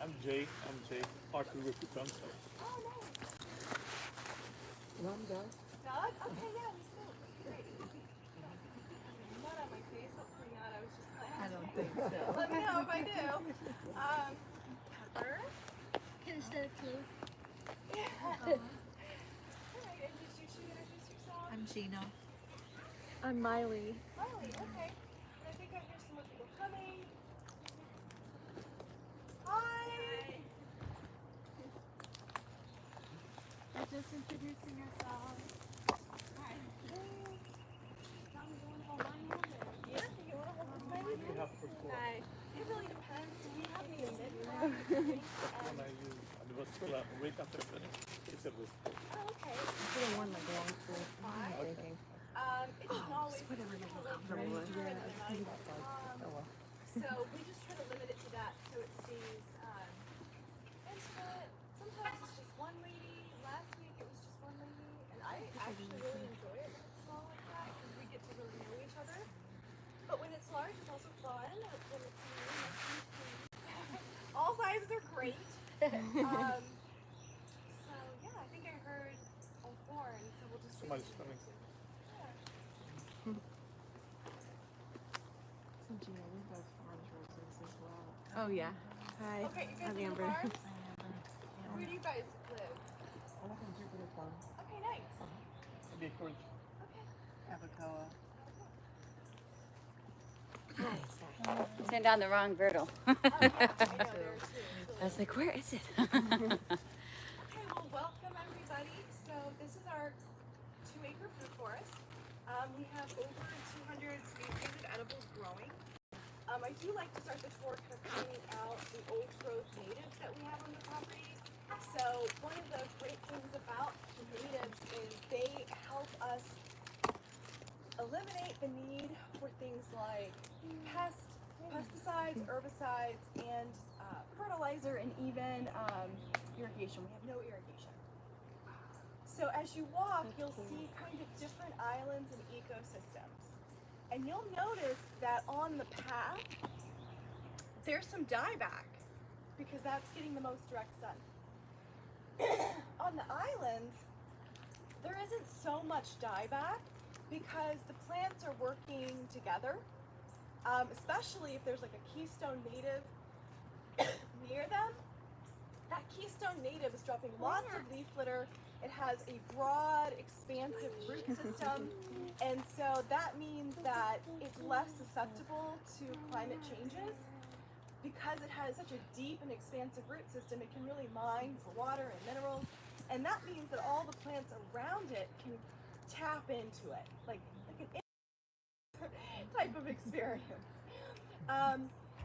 I'm Jay, Parker recruiter. Oh, nice. Mom, Doug? Doug? Okay, yeah, we spoke. Great. Not on my face, hopefully not. I was just playing. I don't think so. Let me know if I do. Pepper. Instead of blue. Yeah. Alright, and did you two introduce yourself? I'm Gina. I'm Miley. Molly, okay. And I think I hear some more people coming. Hi. We're just introducing ourselves. Hi. Yeah, you want to hold this baby? We have for four. Hi. It really depends. We have the When I use, and it was still a week after I finished. It's a week. Oh, okay. I don't want like long sleeve. I'm thinking. It doesn't always whatever makes you really comfortable. register in the night. Oh well. So we just try to limit it to that so it stays intimate. Sometimes it's just one lady. Last week it was just one lady. And I actually really enjoy it when it's small like that because we get to really know each other. But when it's large, it's also fun. When it's all sizes are great. So yeah, I think I heard a horn, so we'll just Somebody's coming. So Gina, we both farms roses as well. Oh yeah. Hi. Okay, you guys I'm live in Amber. farms? Where do you guys live? I live in Jupiter Farm. Okay, nice. Be encouraged. Okay. Abacoa. Sent down the wrong girdle. Oh, yeah, I know there too. I was like, where is it? Okay, well, welcome everybody. So this is our 2-acre fruit forest. We have over 200 species of edibles growing. I do like to start the tour kind of pointing out the old growth natives that we have on the property. So one of the great things about the natives is they help us eliminate the need for things like pesticides, herbicides, and fertilizer, and even irrigation. We have no irrigation. So as you walk, you'll see kind of different islands and ecosystems. And you'll notice that on the path, there's some dieback because that's getting the most direct sun. On the islands, there isn't so much dieback because the plants are working together, especially if there's like a keystone native near them. That keystone native is dropping lots of leaf litter. It has a broad, expansive root system, and so that means that it's less susceptible to climate changes. Because it has such a deep and expansive root system, it can really mine for water and minerals, and that means that all the plants around it can tap into it, like an type of experience.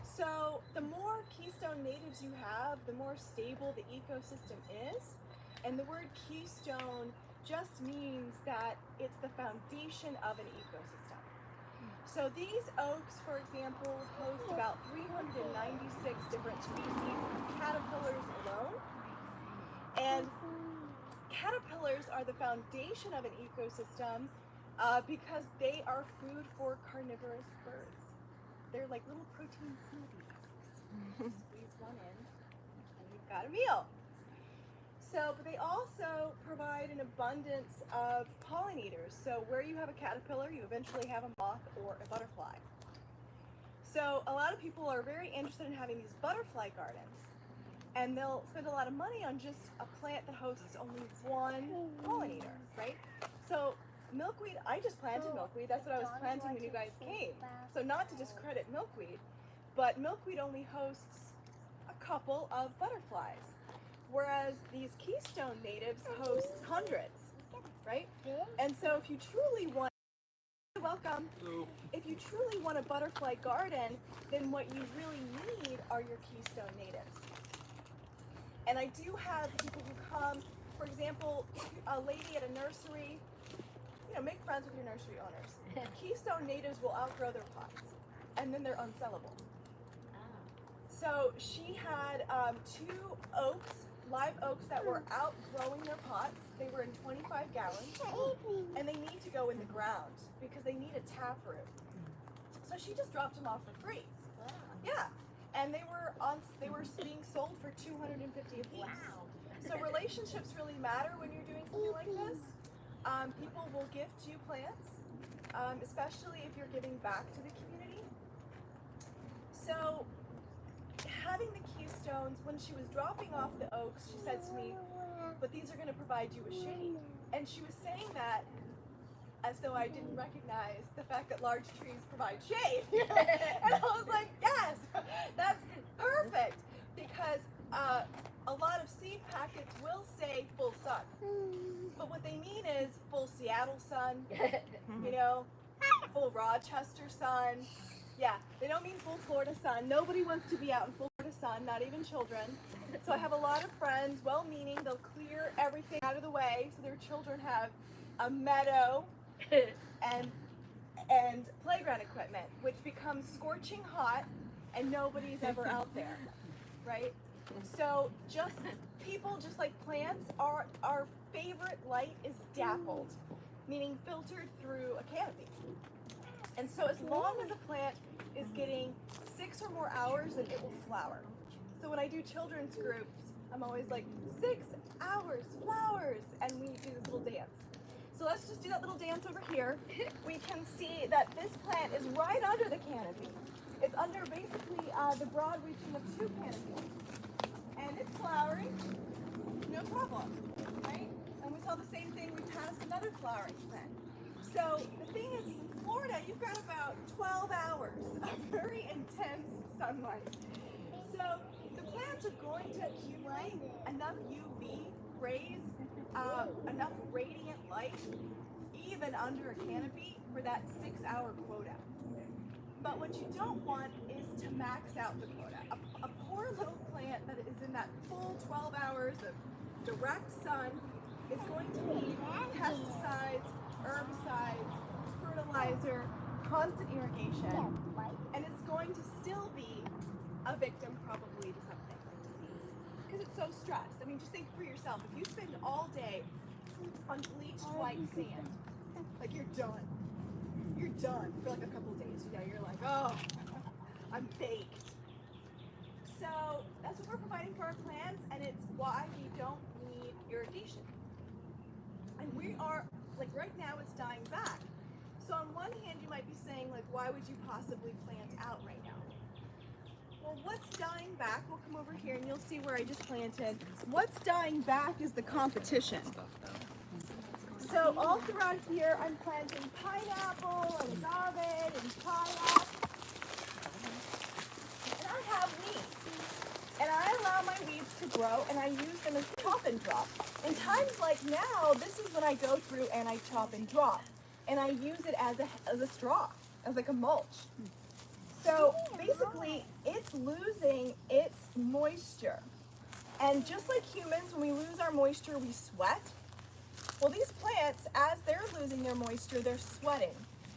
So the more keystone natives you have, the more stable the ecosystem is. And the word keystone just means that it's the foundation of an ecosystem. So these oaks, for example, host about 396 different species of caterpillars alone. And caterpillars are the foundation of an ecosystem because they are food for carnivorous birds. They're like little protein smoothie bags. Squeeze one in and you've got a meal. So, but they also provide an abundance of pollinators. So where you have a caterpillar, you eventually have a moth or a butterfly. So a lot of people are very interested in having these butterfly gardens, and they'll spend a lot of money on just a plant that hosts only one pollinator, right? So milkweed, I just planted milkweed. That's what I was planting when you guys came. So not to discredit milkweed, but milkweed only hosts a couple of butterflies, whereas these keystone natives host hundreds, right? And so if you truly want, welcome. If you truly want a butterfly garden, then what you really need are your keystone natives. And I do have people who come, for example, a lady at a nursery, make friends with your nursery owners. Keystone natives will outgrow their pots, and then they're unsellable. So she had 2 oaks, live oaks that were outgrowing their pots. They were in 25 gallons, and they need to go in the ground because they need a taproot. So she just dropped them off for free. Yeah, and they were being sold for $250 a piece. So relationships really matter when you're doing something like this. People will gift you plants, especially if you're giving back to the community. So having the keystones, when she was dropping off the oaks, she said to me, but these are going to provide you with shade. And she was saying that as though I didn't recognize the fact that large trees provide shade. And I was like, yes, that's perfect, because a lot of seed packets will say full sun, but what they mean is full Seattle sun, you know, full Rochester sun. Yeah, they don't mean full Florida sun. Nobody wants to be out in Florida sun, not even children. So I have a lot of friends, well-meaning, they'll clear everything out of the way so their children have a meadow and playground equipment, which becomes scorching hot and nobody's ever out there, right? So people, just like plants, our favorite light is dappled, meaning filtered through a canopy. And so as long as a plant is getting 6 or more hours, then it will flower. So when I do children's groups, I'm always like, 6 hours, flowers, and we do this little dance. So let's just do that little dance over here. We can see that this plant is right under the canopy. It's under basically the broad reaching of 2 canopies. And it's flowering, no problem, right? And we saw the same thing, we passed another flowering plant. So the thing is, in Florida, you've got about 12 hours of very intense sunlight. So the plants are going to accumulate enough UV rays, enough radiant light, even under a canopy, for that 6-hour quota. But what you don't want is to max out the quota. A poor little plant that is in that full 12 hours of direct sun is going to need pesticides, herbicides, fertilizer, constant irrigation, and it's going to still be a victim probably to something like disease, because it's so stressed. I mean, just think for yourself, if you spend all day on bleached white sand, like you're done for like a couple days, you know, you're like, oh, I'm baked. So that's what we're providing for our plants, and it's why we don't need irrigation. And we are, like right now it's dying back. So on one hand you might be saying, like, why would you possibly plant out right now? Well, what's dying back, we'll come over here and you'll see where I just planted. What's dying back is the competition. So all throughout here I'm planting pineapple and agave and chaya. And I have weeds. And I allow my weeds to grow and I use them as chop and drop. In times like now, this is when I go through and I chop and drop. And I use it as a straw, as like a mulch. So basically, it's losing its moisture. And just like humans, when we lose our moisture, we sweat. Well, these plants, as they're losing their moisture, they're sweating.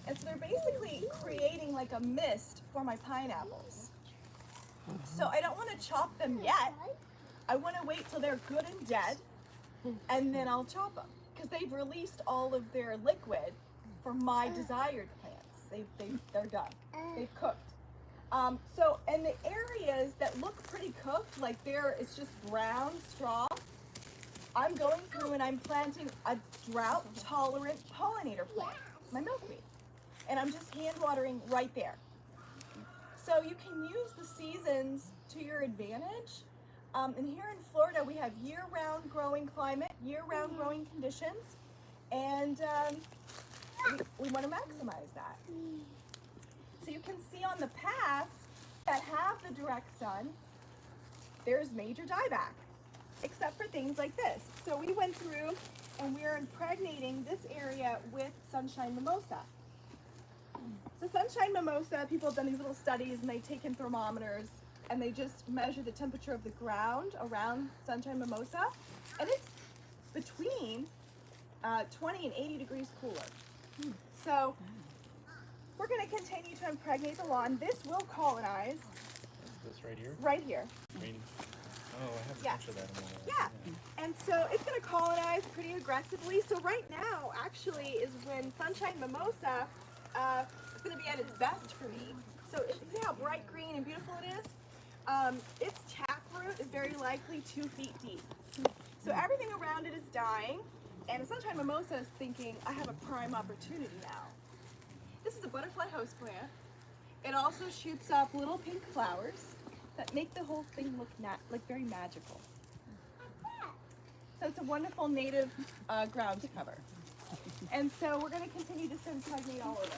And so they're basically creating like a mist for my pineapples. So I don't want to chop them yet. I want to wait till they're good and dead, and then I'll chop them, because they've released all of their liquid for my desired plants. They're done. They've cooked. So in the areas that look pretty cooked, like it's just brown straw, I'm going through and I'm planting a drought-tolerant pollinator plant, my milkweed. And I'm just hand watering right there. So you can use the seasons to your advantage. And here in Florida, we have year-round growing climate, year-round growing conditions, and we want to maximize that. So you can see on the paths that have the direct sun, there's major dieback, except for things like this. So we went through and we're impregnating this area with sunshine mimosa. So sunshine mimosa, people have done these little studies and they've taken thermometers and they just measure the temperature of the ground around sunshine mimosa, and it's between 20 and 80 degrees cooler. So we're going to continue to impregnate the lawn. This will colonize. This right here? Right here. Green. Oh, I have a Yes. bunch of that in my Yeah. And so it's going to colonize pretty aggressively. So right now actually is when sunshine mimosa is going to be at its best for me. So see how bright green and beautiful it is? its taproot is very likely 2 feet deep. So everything around it is dying, and a sunshine mimosa is thinking, I have a prime opportunity now. This is a butterfly host plant. It also shoots up little pink flowers that make the whole thing look like very magical. So it's a wonderful native ground cover. And so we're going to continue to impregnate all of it.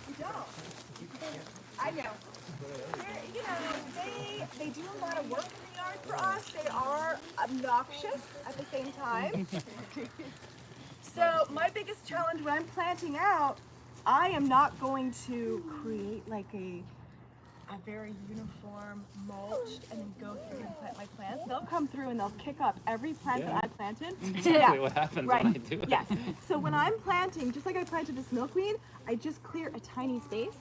You don't. I know. You know, they do a lot of work in the yard for us. They are obnoxious at the same time. So my biggest challenge when I'm planting out, I am not going to create like a very uniform mulch and then go through and plant my plants. They'll come through and they'll kick up every plant that I planted. Exactly what happens when I do it. Yes. So when I'm planting, just like I planted this milkweed, I just clear a tiny space.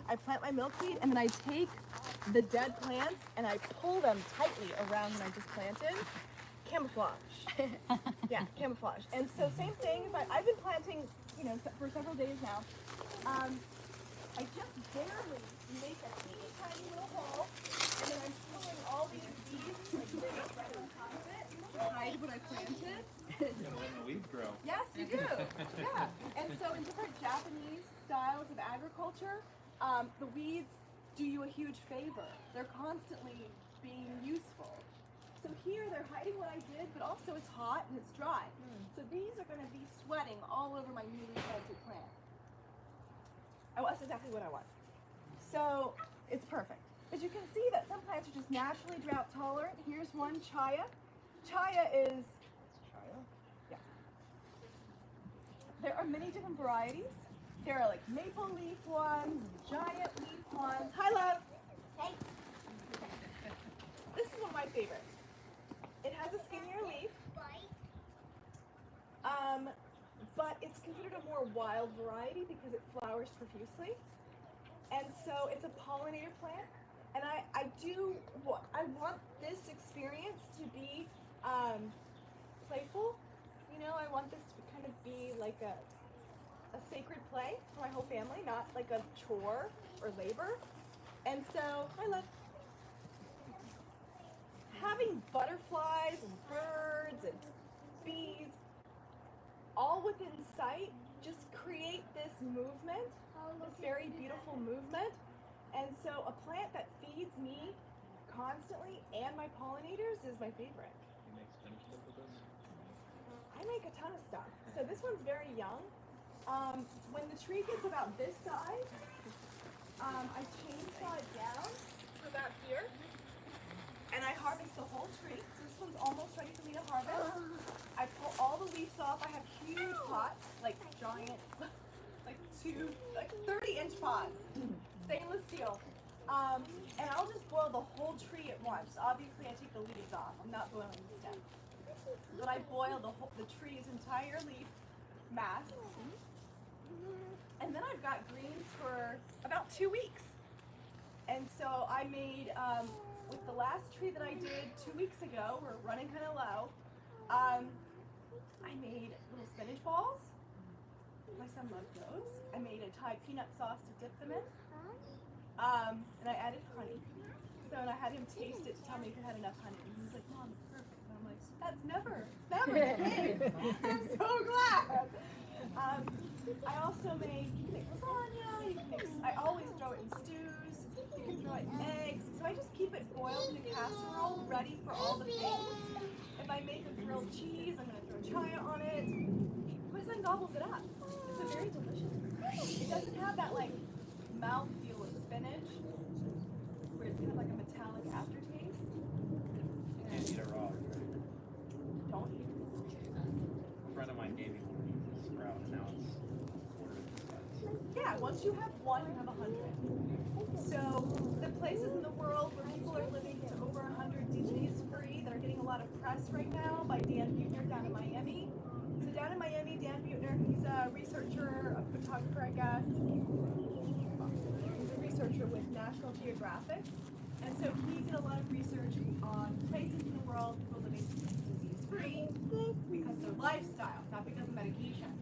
I plant my milkweed and then I take the dead plants and I pull them tightly around when I just planted. Camouflage. Yeah, camouflage. And so same thing, but I've been planting, you know, for several days now. I just barely make a teeny tiny little hole, and then I'm pulling all these seeds like right on top of it to hide what I planted. You're gonna let the weeds grow. Yes, you do. Yeah. And so in different Japanese styles of agriculture, the weeds do you a huge favor. They're constantly being useful. So here they're hiding what I did, but also it's hot and it's dry. So these are going to be sweating all over my newly planted plant. That's exactly what I want. So it's perfect. But you can see that some plants are just naturally drought tolerant. Here's one, chaya. Chaya is, yeah. There are many different varieties. There are like maple leaf ones, giant leaf ones. Hi, love. Hey. This is one of my favorites. It has a skinnier leaf, but it's considered a more wild variety because it flowers profusely. And so it's a pollinator plant. And I want this experience to be playful. You know, I want this to kind of be like a sacred play for my whole family, not like a chore or labor. And so I love having butterflies and birds and bees all within sight just create this movement, this very beautiful movement. And so a plant that feeds me constantly and my pollinators is my favorite. You make spinach dip with this? I make a ton of stuff. So this one's very young. When the tree gets about this size, I chainsaw it down to about here. And I harvest the whole tree. So this one's almost ready for me to harvest. I pull all the leaves off. I have huge pots, like giant, like 30-inch pots, stainless steel. And I'll just boil the whole tree at once. Obviously, I take the leaves off. I'm not boiling the stem. But I boil the tree's entire leaf mass. And then I've got greens for about 2 weeks. And so I made, with the last tree that I did 2 weeks ago, we're running kind of low, I made little spinach balls. My son loved those. I made a Thai peanut sauce to dip them in. And I added honey. So and I had him taste it to tell me if it had enough honey. And he's like, Mom, it's perfect. And I'm like, that's never the case. I'm so glad. I also make, you can make lasagna, you can make, I always throw it in stews, you can throw it in eggs. So I just keep it boiled in a casserole, ready for all the things. If I make a grilled cheese, I'm going to throw chaya on it. My son gobbles it up. It's a very delicious food. It doesn't have that like mouthfeel of spinach, where it's kind of like a metallic aftertaste. You can't eat it raw, right? Don't eat it. A friend of mine gave me one of these sprout, and now it's quarter the size. Yeah, once you have one, you have 100. So the places in the world where people are living to over 100 disease free that are getting a lot of press right now by Dan Buettner down in Miami. So down in Miami, Dan Buettner, he's a researcher, a photographer, I guess. He's a researcher with National Geographic. And so he did a lot of research on places in the world people living disease free because of their lifestyle, not because of medication.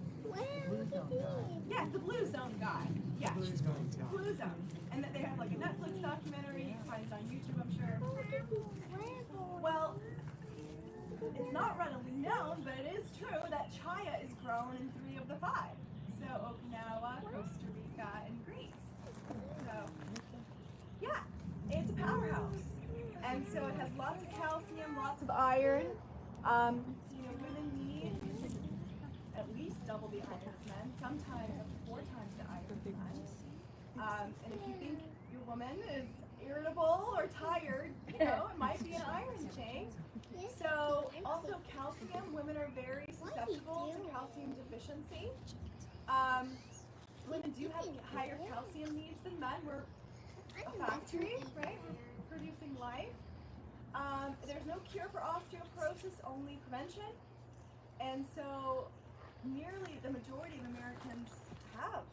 Yeah, the Blue Zone guy. Yeah, Blue Zone. And that they have like a Netflix documentary. You can find it on YouTube, I'm sure. Well, it's not readily known, but it is true that chaya is grown in 3 of the 5. So Okinawa, Costa Rica, and Greece. So, yeah, it's a powerhouse. And so it has lots of calcium, lots of iron. Women need at least double the iron as men, sometimes up to 4 times the iron as men. And if you think your woman is irritable or tired, it might be an iron chain. So also calcium, women are very susceptible to calcium deficiency. Women do have higher calcium needs than men. We're a factory, right? We're producing life. There's no cure for osteoporosis, only prevention. And so nearly the majority of Americans have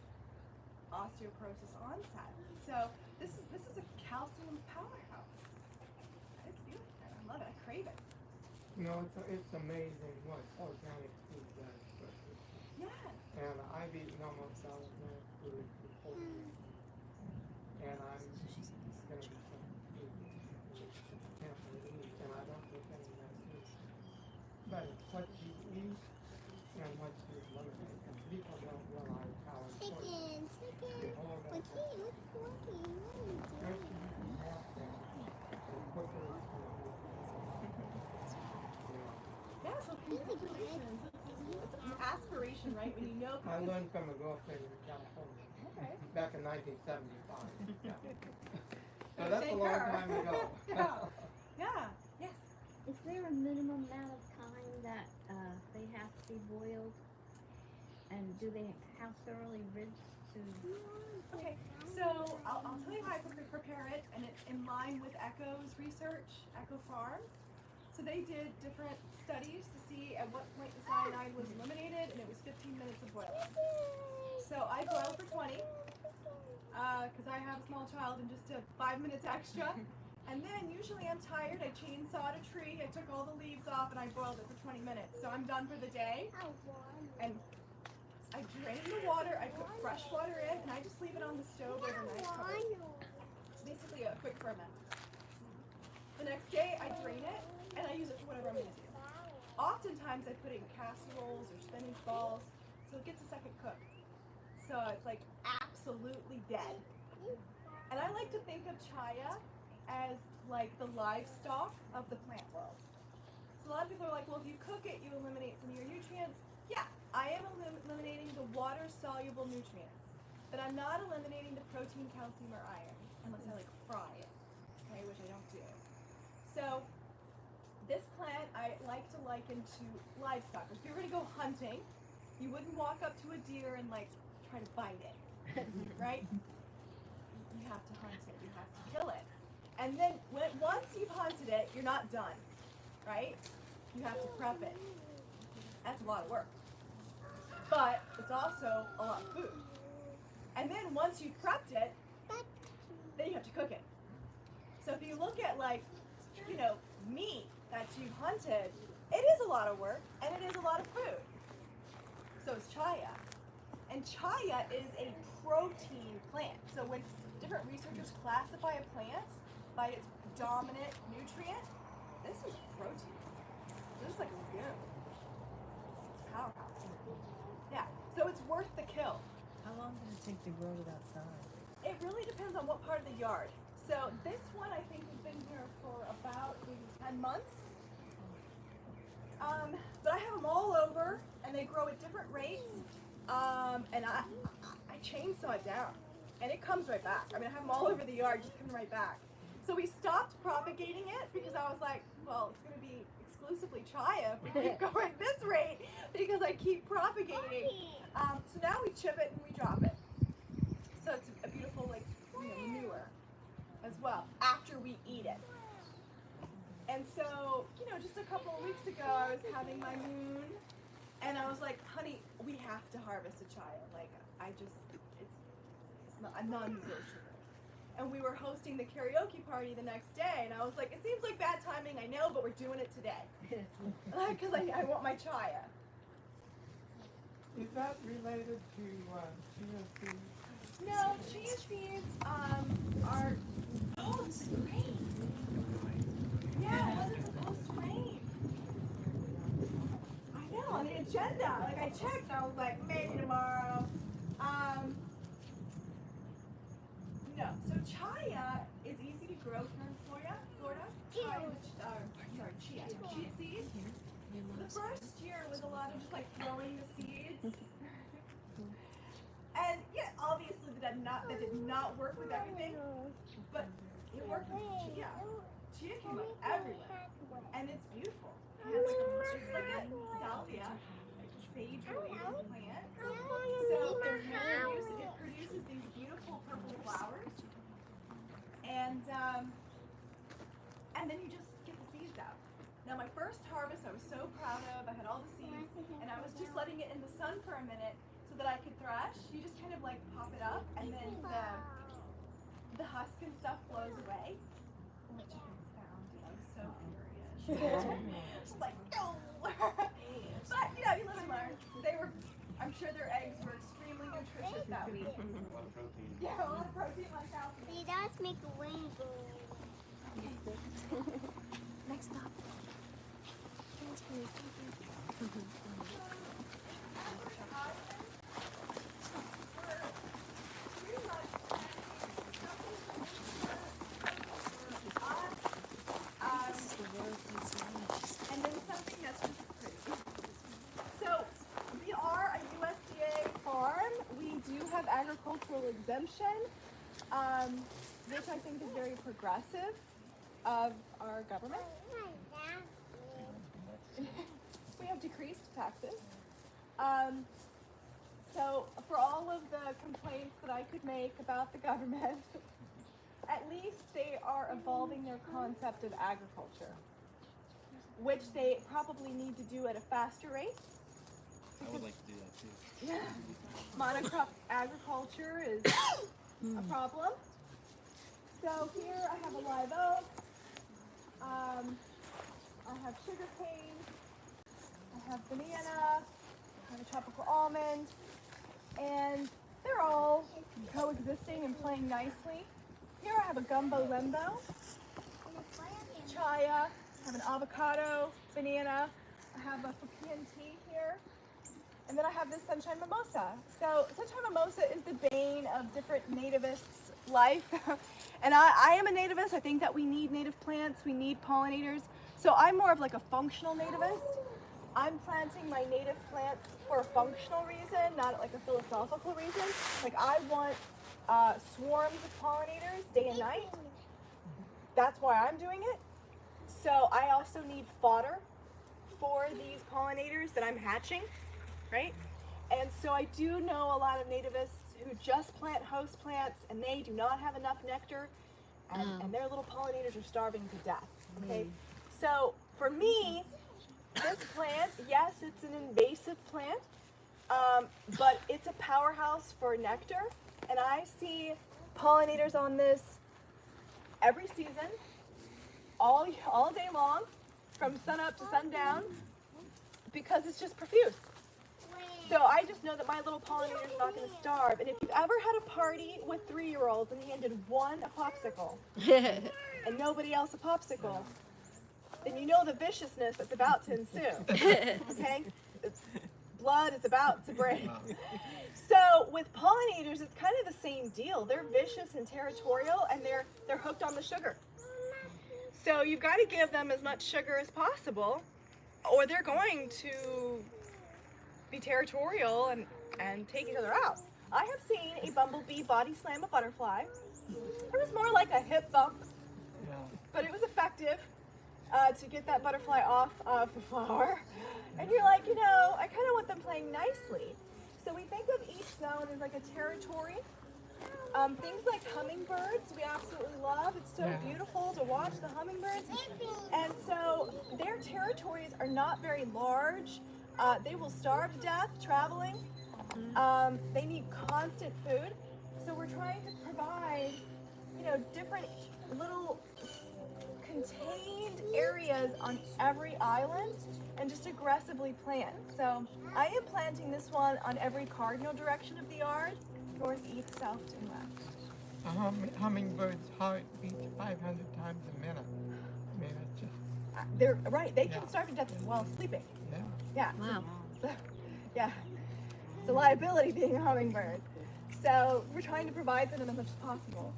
osteoporosis onset. So this is a calcium powerhouse. It's beautiful. I love it. I crave it. It's amazing what organic food does. Yes. And I've eaten almost all organic food before. And I'm going to be some food I can't really eat, and I don't think any of that is. But it's what you eat and what you eliminate. And people don't realize how important the whole that Yeah, so congratulations. It's an aspiration, right? When you know. I learned from a girlfriend in California back in 1975. Yeah. So that's a long time ago. Yeah. Yes. Is there a minimum amount of time that they have to be boiled? And how thoroughly rinsed to? Okay, so I'll tell you how I prepare it, and it's in line with Echo's research, Echo Farm. So they did different studies to see at what point the cyanide was eliminated, and it was 15 minutes of boiling. So I boiled for 20, because I have a small child and just 5 minutes extra. And then usually I'm tired, I chainsawed a tree, I took all the leaves off, and I boiled it for 20 minutes. So I'm done for the day. And I drain the water, I put fresh water in, and I just leave it on the stove overnight. It's basically a quick ferment. The next day I drain it, and I use it for whatever I'm going to do. Oftentimes I put it in casseroles or spinach balls, so it gets a second cook. So it's like absolutely dead. And I like to think of chaya as like the livestock of the plant world. So a lot of people are like, well, if you cook it, you eliminate some of your nutrients. Yeah, I am eliminating the water-soluble nutrients, but I'm not eliminating the protein, calcium, or iron, unless I fry it, okay, which I don't do. So this plant I like to liken to livestock. If you were going to go hunting, you wouldn't walk up to a deer and try to bite it, right? You have to hunt it, you have to kill it. And then once you've hunted it, you're not done, right? You have to prep it. That's a lot of work. But it's also a lot of food. And then once you've prepped it, then you have to cook it. So if you look at meat that you've hunted, it is a lot of work and it is a lot of food. So is chaya. And chaya is a protein plant. So when different researchers classify a plant by its dominant nutrient, this is protein. This is like a legume. It's a powerhouse. Yeah, so it's worth the kill. How long did it take to grow it outside? It really depends on what part of the yard. So this one I think has been here for about maybe 10 months. But I have them all over, and they grow at different rates. And I chainsaw it down, and it comes right back. I mean, I have them all over the yard, just coming right back. So we stopped propagating it because I was like, well, it's going to be exclusively chaya if we keep going at this rate because I keep propagating. So now we chip it and we drop it. So it's a beautiful manure as well after we eat it. And so, just a couple of weeks ago I was having my moon and I was like, honey, we have to harvest a chaya. I'm non-negotiable. And we were hosting the karaoke party the next day, and I was like, it seems like bad timing, I know, but we're doing it today. Because I want my chaya. Is that related to chia seeds? No, chia seeds are. Oh, this is great. Yeah, it wasn't supposed to rain. I know, on the agenda. Like I checked, and I was like, maybe tomorrow. No, so chaya is easy to grow here in Florida. Chia seeds. The first year was a lot of just like throwing the seeds. And yeah, obviously that did not work with everything, but it worked with chia. Chia came up everywhere, and it's beautiful. It's like a salvia, like a sage-related plant. So it produces these beautiful purple flowers, and then you just get the seeds out. Now my first harvest I was so proud of. I had all the seeds, and I was just letting it in the sun for a minute so that I could thresh. You just kind of like pop it up, and then the husk and stuff blows away. My chickens found it. I was so furious. Like, no! But, you know, you live and learn. I'm sure their eggs were extremely nutritious that week. A lot of protein. Yeah, a lot of protein like that. See, does make a rainbow. Next stop. And then something that's just pretty. So we are a USDA farm. We do have agricultural exemption, which I think is very progressive of our government. We have decreased taxes. So for all of the complaints that I could make about the government, at least they are evolving their concept of agriculture, which they probably need to do at a faster rate. I would like to do that too. Yeah. Monocrop agriculture is a problem. So here I have a live oak. I have sugar cane. I have banana. I have a tropical almond. And they're all coexisting and playing nicely. Here I have a gumbo lembo, chaya, I have an avocado, banana, I have a Fukien tea here, and then I have this sunshine mimosa. So sunshine mimosa is the bane of different nativists' life. And I am a nativist. I think that we need native plants, we need pollinators. So I'm more of like a functional nativist. I'm planting my native plants for a functional reason, not like a philosophical reason. Like I want swarms of pollinators day and night. That's why I'm doing it. So I also need fodder for these pollinators that I'm hatching, right? And so I do know a lot of nativists who just plant host plants and they do not have enough nectar, and their little pollinators are starving to death, okay? So for me, this plant, yes, it's an invasive plant, but it's a powerhouse for nectar, and I see pollinators on this every season, all day long, from sun up to sundown, because it's just profuse. So I just know that my little pollinator is not going to starve. And if you've ever had a party with 3-year-olds and handed one a popsicle and nobody else a popsicle, then you know the viciousness that's about to ensue. Okay? Blood is about to break. So with pollinators, it's kind of the same deal. They're vicious and territorial, and they're hooked on the sugar. So you've got to give them as much sugar as possible, or they're going to be territorial and take each other out. I have seen a bumblebee body slam a butterfly. It was more like a hip bump, but it was effective to get that butterfly off of the flower. And you're like, you know, I kind of want them playing nicely. So we think of each zone as like a territory. Things like hummingbirds, we absolutely love. It's so beautiful to watch the hummingbirds. And so their territories are not very large. They will starve to death traveling. They need constant food. So we're trying to provide, you know, different little contained areas on every island. and just aggressively plant. So I am planting this one on every cardinal direction of the yard, north, east, south, and west. A hummingbird's heart beats 500 times a minute. I mean, it's just, They're right. They Yeah. can starve to death while sleeping. yeah. Yeah. Wow. Yeah. It's a liability being a hummingbird. So we're trying to provide for them as much as possible.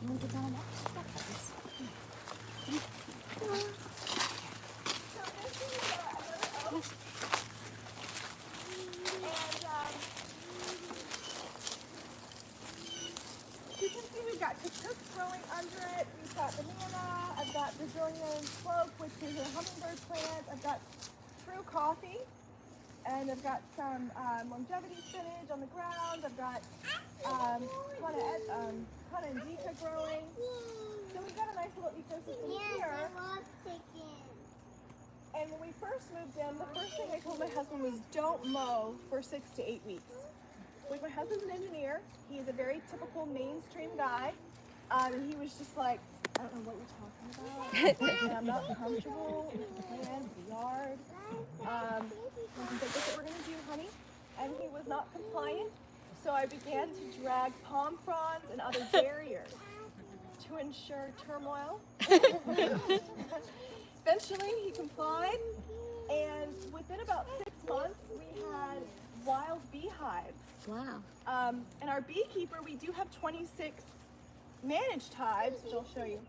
You want to get down and watch? So this is another oak. And you can see we've got chukchuk growing under it. We've got banana. I've got Brazilian slope, which is a hummingbird plant. I've got true coffee. And I've got some longevity spinach on the ground. I've got Hana indica growing. So we've got a nice little ecosystem Yes, here. I love chicken. And when we first moved in, the first thing I told my husband was don't mow for 6 to 8 weeks. Like, my husband's an engineer. He's a very typical mainstream guy. And he was just like, I don't know what you're talking about. And I'm not comfortable with the plan, the yard. And he's like, that's what we're going to do, honey. And he was not compliant. So I began to drag palm fronds and other barriers to ensure turmoil. Eventually, he complied. And within about 6 months, we had wild beehives. Wow. And our beekeeper, we do have 26 managed hives, which I'll show you.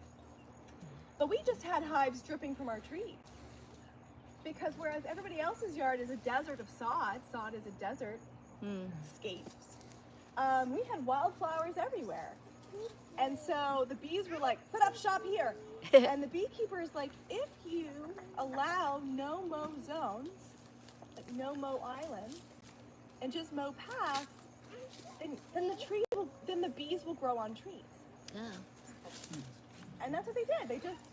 But we just had hives dripping from our trees. Because whereas everybody else's yard is a desert of sod is a desert, scapes, we had wildflowers everywhere. And so the bees were like, set up shop here. And the beekeeper is like, if you allow no mow zones, like no mow islands, and just mow paths, then the bees will grow on trees. Yeah. And that's what they did. They just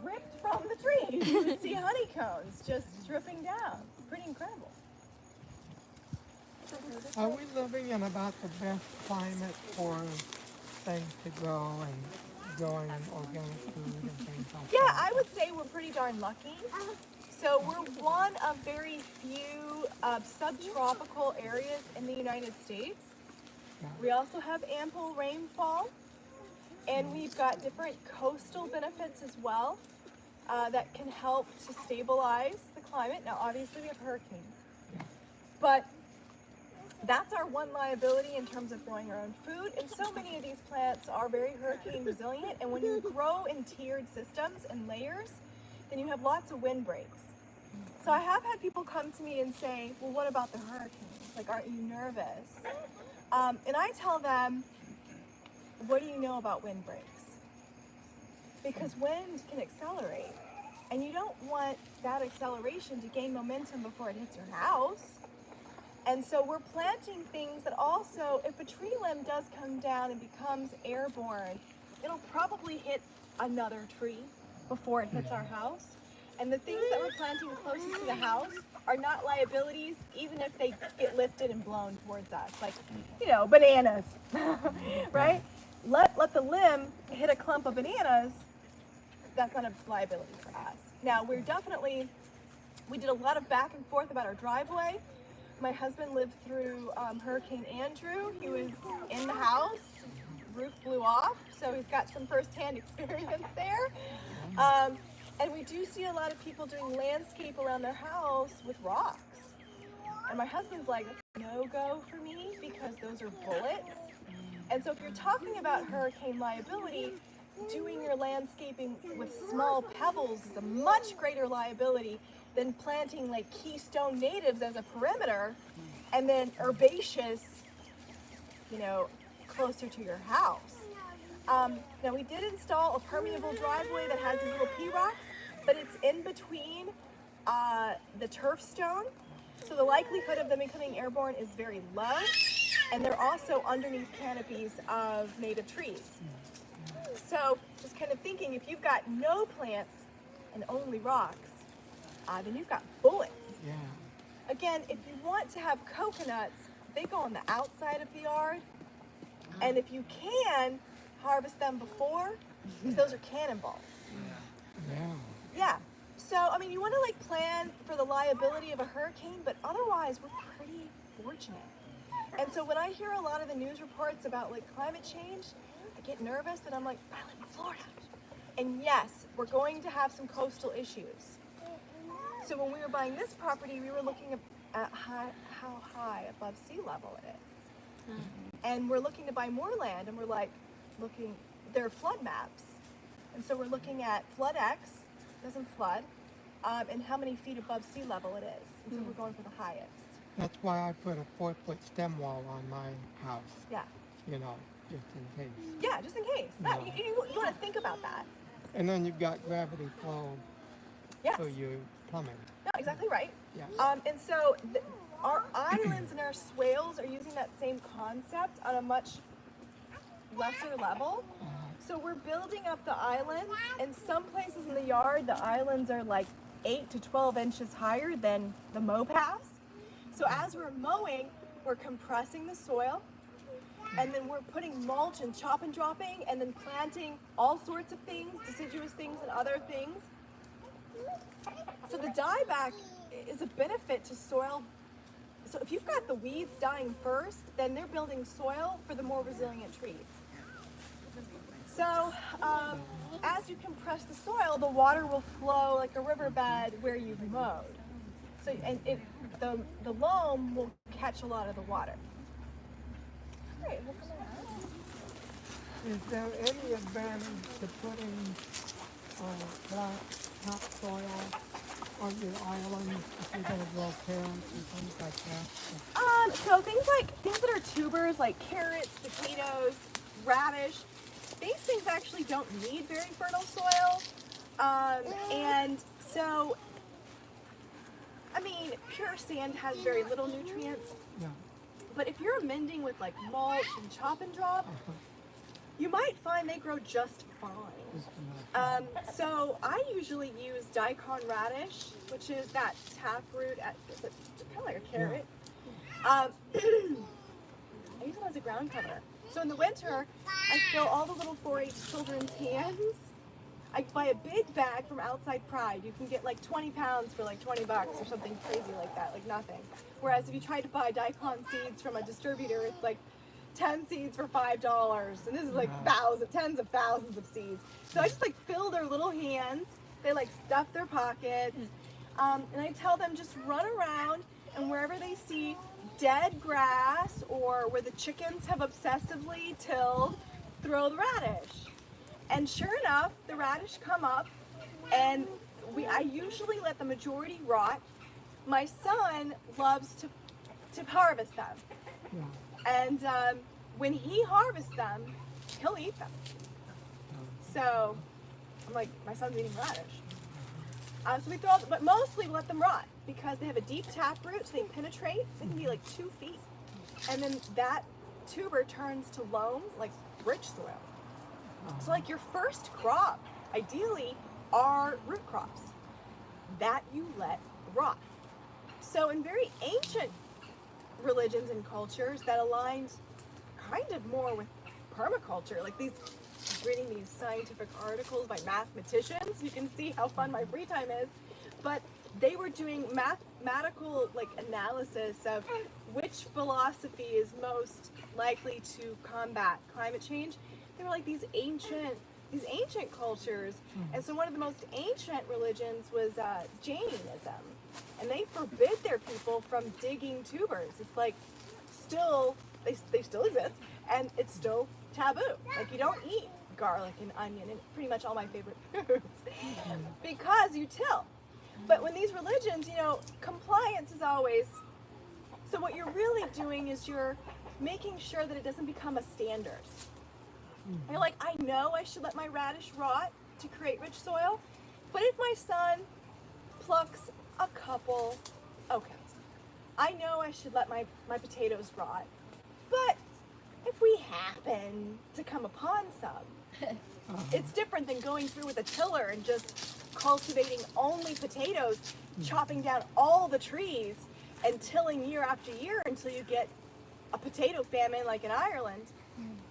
dripped from the trees. You would see honeycombs just dripping down. Pretty incredible. Are we living in about the best climate for things to grow and growing organic food and things like Yeah, that? I would say we're pretty darn lucky. So we're one of very few subtropical areas in the United States. We also have ample rainfall, and we've got different coastal benefits as well that can help to stabilize the climate. Now, obviously, we have hurricanes, but that's our one liability in terms of growing our own food. And so many of these plants are very hurricane resilient, and when you grow in tiered systems and layers, then you have lots of wind breaks. So I have had people come to me and say, well, what about the hurricanes? Like, aren't you nervous? And I tell them, what do you know about wind breaks? Because wind can accelerate, and you don't want that acceleration to gain momentum before it hits your house. And so we're planting things that also, if a tree limb does come down and becomes airborne, it'll probably hit another tree before it hits our house. And the things that we're planting closest to the house are not liabilities, even if they get lifted and blown towards us. Like, bananas, right? Let the limb hit a clump of bananas, that's not a liability for us. Now, we did a lot of back and forth about our driveway. My husband lived through Hurricane Andrew. He was in the house, roof blew off, so he's got some firsthand experience there. And we do see a lot of people doing landscape around their house with rocks. And my husband's like, that's a no-go for me because those are bullets. And so if you're talking about hurricane liability, doing your landscaping with small pebbles is a much greater liability than planting like keystone natives as a perimeter and then herbaceous, closer to your house. Now we did install a permeable driveway that has these little pea rocks, but it's in between the turf stone. So the likelihood of them becoming airborne is very low. And they're also underneath canopies of native trees. So just kind of thinking, if you've got no plants and only rocks, then you've got bullets. Yeah. Again, if you want to have coconuts, they go on the outside of the yard. And if you can, harvest them before, because those are cannonballs. Yeah. Yeah, So, I mean, you want to like plan for the liability of a hurricane, but otherwise we're pretty fortunate. And so when I hear a lot of the news reports about like climate change, I get nervous and I'm like, I live in Florida. And yes, we're going to have some coastal issues. So when we were buying this property, we were looking at how high above sea level it is. And we're looking to buy more land, and we're like looking, there are flood maps. And so we're looking at flood X, doesn't flood, and how many feet above sea level it is. And so we're going for the highest. That's why I put a 4-foot stem wall on my house. Yeah. You know, just in case. Yeah, just in case. Yeah. You want to think about that. And then you've got gravity flow Yes. for your plumbing. No, exactly right. Yeah. And so our islands and our swales are using that same concept on a much lesser level. So we're building up the islands, and some places in the yard, the islands are like 8 to 12 inches higher than the mow pass. So as we're mowing, we're compressing the soil, and then we're putting mulch and chop and dropping, and then planting all sorts of things, deciduous things and other things. So the dieback is a benefit to soil. So if you've got the weeds dying first, then they're building soil for the more resilient trees. So as you compress the soil, the water will flow like a riverbed where you've mowed. So the loam will catch a lot of the water. All right, we'll come around. Is there any advantage to putting black topsoil on your island if you're going to grow carrots and things like that? So things that are tubers like carrots, potatoes, radish, these things actually don't need very fertile soil. And so, I mean, pure sand has very little nutrients. Yeah. But if you're amending with like mulch and chop and drop, you might find they grow just fine. So I usually use daikon radish, which is that taproot, it's kind of like a carrot. I use them as a ground cover. So in the winter, I fill all the little 4-H children's hands. I buy a big bag from Outside Pride. You can get like 20 pounds for like 20 bucks or something crazy like that, like nothing. Whereas if you try to buy daikon seeds from a distributor, it's like 10 seeds for $5. And this is like tens of thousands of seeds. So I just like fill their little hands. They like stuff their pockets. And I tell them just run around, and wherever they see dead grass or where the chickens have obsessively tilled, throw the radish. And sure enough, the radish come up, and I usually let the majority rot. My son loves to harvest them. Yeah. And when he harvests them, he'll eat them. So I'm like, my son's eating radish. So we throw, but mostly we let them rot because they have a deep taproot, so they penetrate. They can be like 2 feet, and then that tuber turns to loam, like rich soil. So like your first crop, ideally, are root crops that you let rot. So in very ancient religions and cultures that aligned kind of more with permaculture, like these, reading these scientific articles by mathematicians, you can see how fun my free time is, but they were doing mathematical like analysis of which philosophy is most likely to combat climate change. They were like these ancient cultures, and so one of the most ancient religions was Jainism, and they forbid their people from digging tubers. It's like still they still exist, and it's still taboo. Like you don't eat garlic and onion and pretty much all my favorite foods because you till. But when these religions, you know, compliance is always. So what you're really doing is you're making sure that it doesn't become a standard. You're like, I know I should let my radish rot to create rich soil, but if my son plucks a couple, okay, I know I should let my potatoes rot, but if we happen to come upon some, it's different than going through with a tiller and just cultivating only potatoes, chopping down all the trees, and tilling year after year until you get a potato famine like in Ireland,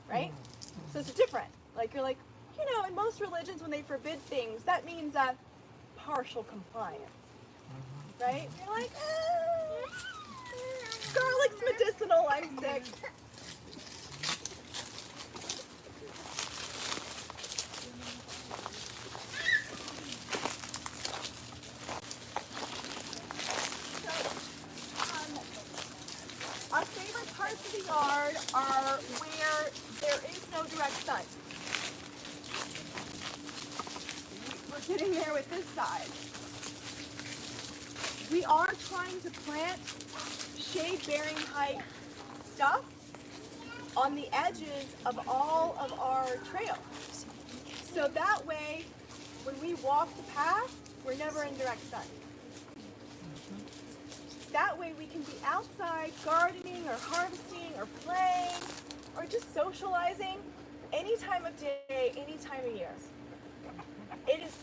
right? So it's different. Like you're like, you know, in most religions when they forbid things, that means partial compliance, right? You're like, garlic's medicinal, I'm sick. Our favorite parts of the yard are where there is no direct sun. We're getting there with this side. We are trying to plant shade-bearing type stuff on the edges of all of our trails. So that way, when we walk the path, we're never in direct sun. That way we can be outside gardening or harvesting or playing or just socializing any time of day, any time of year. It is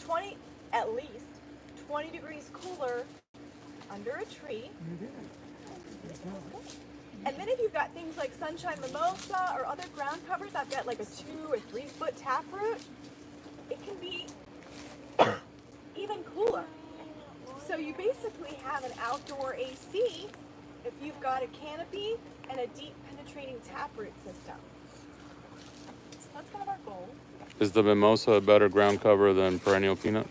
at least 20 degrees cooler under a tree. And then if you've got things like sunshine mimosa or other ground covers that've got like a 2 or 3 foot taproot, it can be even cooler. So you basically have an outdoor AC if you've got a canopy and a deep penetrating taproot system. So that's kind of our goal. Is the mimosa a better ground cover than perennial peanut?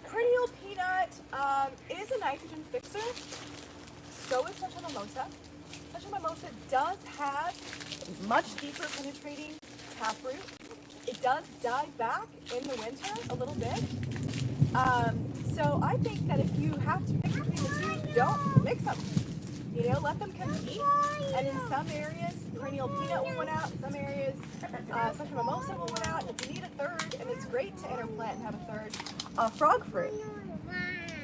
Perennial peanut is a nitrogen fixer. So is sunshine mimosa. Sunshine mimosa does have much deeper penetrating taproot. It does die back in the winter a little bit. So I think that if you have to pick between the two, don't mix them. You know, let them compete. And in some areas, perennial peanut will win out. In some areas, sunshine mimosa will win out. And if you need a third, and it's great to interplant and have a third, frog fruit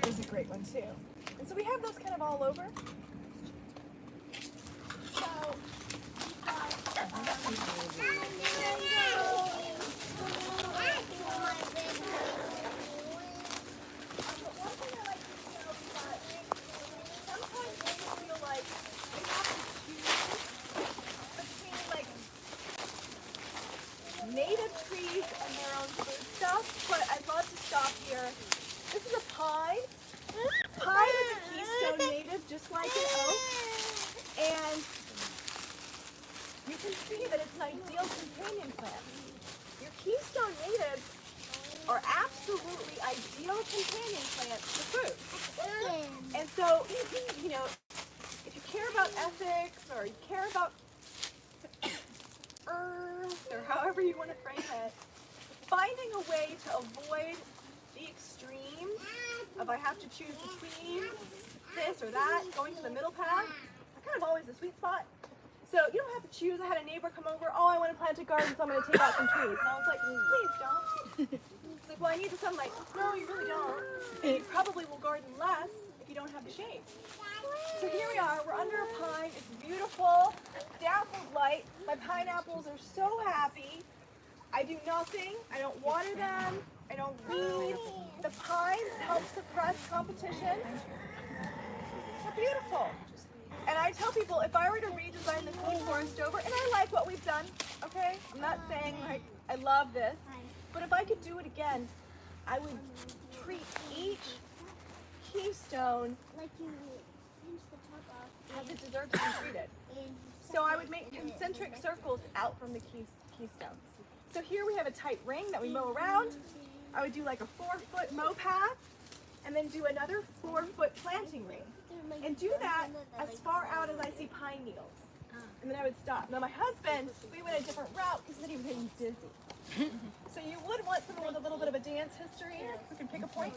is a great one too. And so we have those kind of all over. So, native trees and their own food stuff, but I'd love to stop here. This is a pine. Pine is a keystone native, just like an oak. And you can see that it's an ideal companion plant. Your keystone natives are absolutely ideal companion plants for food. And so, you know, if you care about ethics or you care about earth, or however you want to frame it, finding a way to avoid the extremes of I have to choose between this or that, going to the middle path, are kind of always the sweet spot. So you don't have to choose. I had a neighbor come over, oh, I want to plant a garden, so I'm going to take out some trees. And I was like, please don't. He's like, well, I need the sunlight. No, you really don't. And you probably will garden less if you don't have the shade. So here we are, we're under a pine, it's beautiful, dazzled light. My pineapples are so happy. I do nothing, I don't water them, I don't weed. The pines help suppress competition. They're beautiful. And I tell people, if I were to redesign the food forest over, and I like what we've done, okay? I'm not saying like, I love this, but if I could do it again, I would treat each keystone as it deserves to be treated. So I would make concentric circles out from the keystones. So here we have a tight ring that we mow around. I would do like a 4-foot mow path and then do another 4-foot planting ring. And do that as far out as I see pine needles. And then I would stop. Now my husband, we went a different route because he was getting dizzy. So you would want someone with a little bit of a dance history who can pick a point.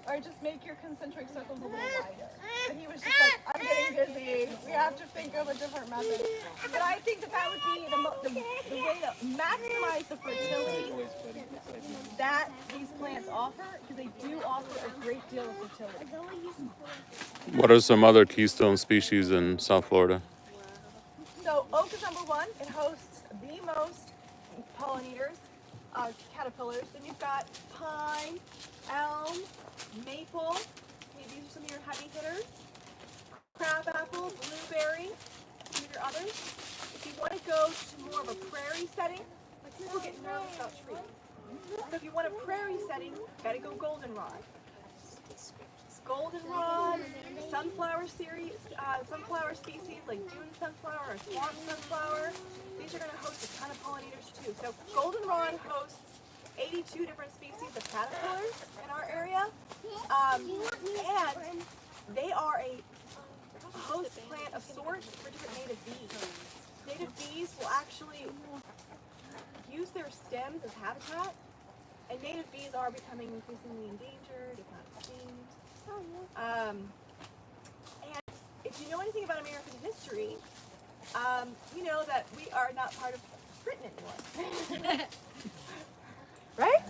Or just make your concentric circles a little wider. And he was just like, I'm getting dizzy. We have to think of a different method. But I think that would be the way to maximize the fertility that these plants offer, because they do offer a great deal of fertility. What are some other keystone species in South Florida? So oak is number one. It hosts the most pollinators, caterpillars. Then you've got pine, elm, maple. These are some of your heavy hitters. Crabapple, blueberry, some of your others. If you want to go to more of a prairie setting, like people get nervous about trees. So if you want a prairie setting, gotta go goldenrod. Goldenrod, sunflower series, sunflower species like dune sunflower or swamp sunflower. These are going to host a ton of pollinators too. So goldenrod hosts 82 different species of caterpillars in our area, and they are a host plant of sorts for different native bees. Native bees will actually use their stems as habitat, and native bees are becoming increasingly endangered, if not extinct. And if you know anything about American history, you know that we are not part of Britain anymore. Right?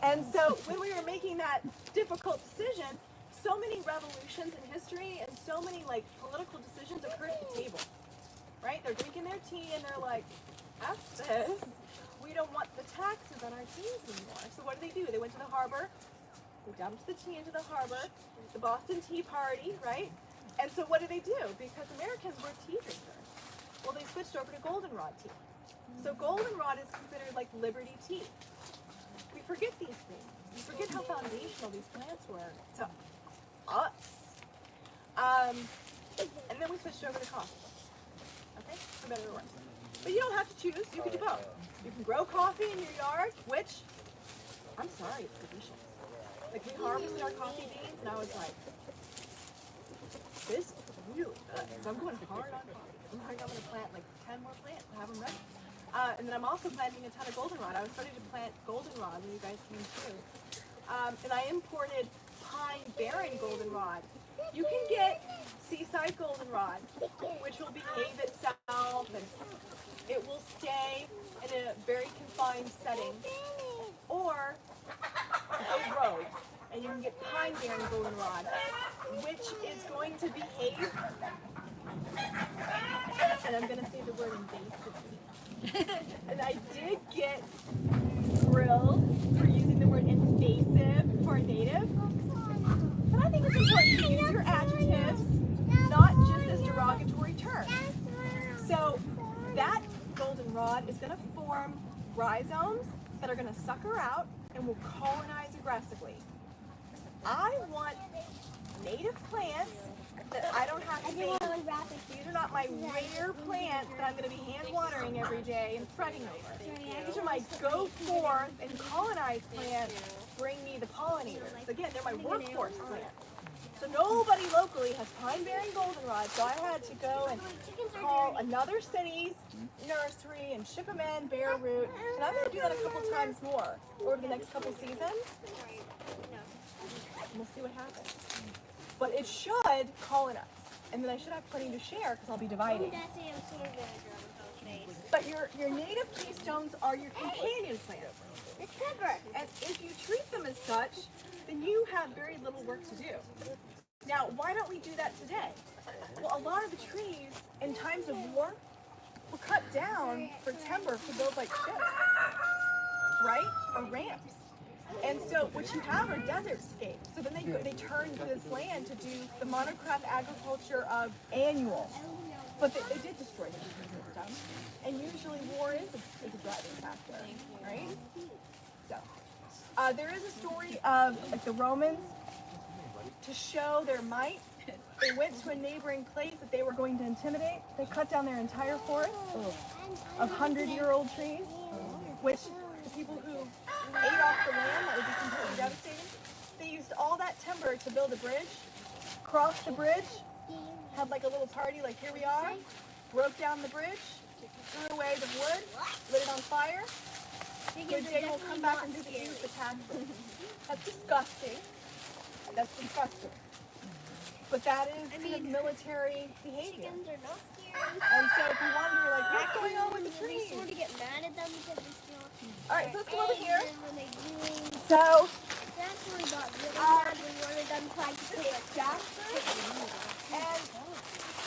And so when we were making that difficult decision, so many revolutions in history and so many like political decisions occurred at the table. Right? They're drinking their tea and they're like, F this. We don't want the taxes on our teas anymore. So what do? They went to the harbor. They dumped the tea into the harbor, the Boston Tea Party, right? And so what do? Because Americans were tea drinkers. Well, they switched over to goldenrod tea. So goldenrod is considered like liberty tea. We forget these things. We forget how foundational these plants were to us. And then we switched over to coffee. Okay? For better or worse. But you don't have to choose. You can do both. You can grow coffee in your yard, which, I'm sorry, it's delicious. Like we harvested our coffee beans, and I was like, this is really good. So I'm going hard on coffee. I'm going to plant like 10 more plants and have them ready. And then I'm also planting a ton of goldenrod. I was starting to plant goldenrod when you guys came through. And I imported pine barren goldenrod. You can get seaside goldenrod, which will behave itself and it will stay in a very confined setting. Or go rogue, and you can get pine barren goldenrod, which is going to behave, and I'm going to say the word invasively. And I did get grilled for using the word invasive for native, but I think it's important to use your adjectives, not just as derogatory terms. So that goldenrod is going to form rhizomes that are going to sucker out and will colonize aggressively. I want native plants that I don't have to feed. These are not my rare plants that I'm going to be hand watering every day and fretting over. These are my go forth and colonize plants, bring me the pollinators. Again, they're my workhorse plants. So nobody locally has pine bearing goldenrod, so I had to go and call another city's nursery and ship them in bare root. And I'm going to do that a couple times more over the next couple seasons. We'll see what happens. But it should colonize. And then I should have plenty to share because I'll be dividing. But your native keystones are your companion plants. And if you treat them as such, then you have very little work to do. Now, why don't we do that today? Well, a lot of the trees in times of war were cut down for timber to build like ships, right? Or ramps. And so what you have are desert scapes. So then they turn to this land to do the monocrop agriculture of annual. But they did destroy the ecosystem. And usually war is a driving factor, right? So there is a story of like the Romans, to show their might, they went to a neighboring place that they were going to intimidate. They cut down their entire forest of 100-year-old trees, which the people who ate off the land, that would be completely devastating. They used all that timber to build a bridge, crossed the bridge, had like a little party like here we are, broke down the bridge, threw away the wood, lit it on fire. Good day will come back and visit you with the taxes. That's disgusting. That's disgusting. But that is kind of military behavior. And so if you wanted to, like, what's going on with the trees? Sort of get mad at them because it's not. Alright, so let's come over here. When they do, So, that's where we got really mad when one of them tried to this is Jackfruit. And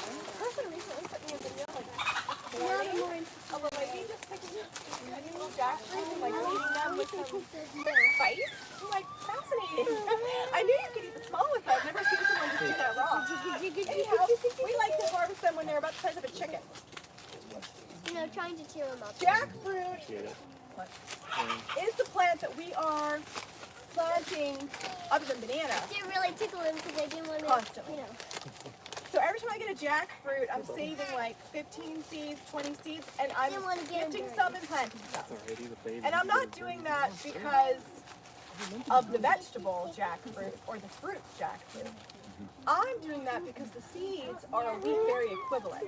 a person recently sent me a video, like, this morning, of a lady just picking tiny little jackfruit and, like, eating them with some spice. I'm like, fascinating. I knew you could eat the small ones, but I've never seen someone just do that raw. Anyhow, we like to harvest them when they're about the size of a chicken. trying to cheer them up. Jackfruit What? Is the plant that we are planting, other than banana, Didn't really tickle him because I didn't want to, Constantly. you know. So every time I get a jackfruit, I'm saving like 15 seeds, 20 seeds, and I'm Didn't want to get him gifting dirty. some and planting some. And I'm not doing that because of the vegetable jackfruit or the fruit jackfruit. I'm doing that because the seeds are a wheat berry equivalent.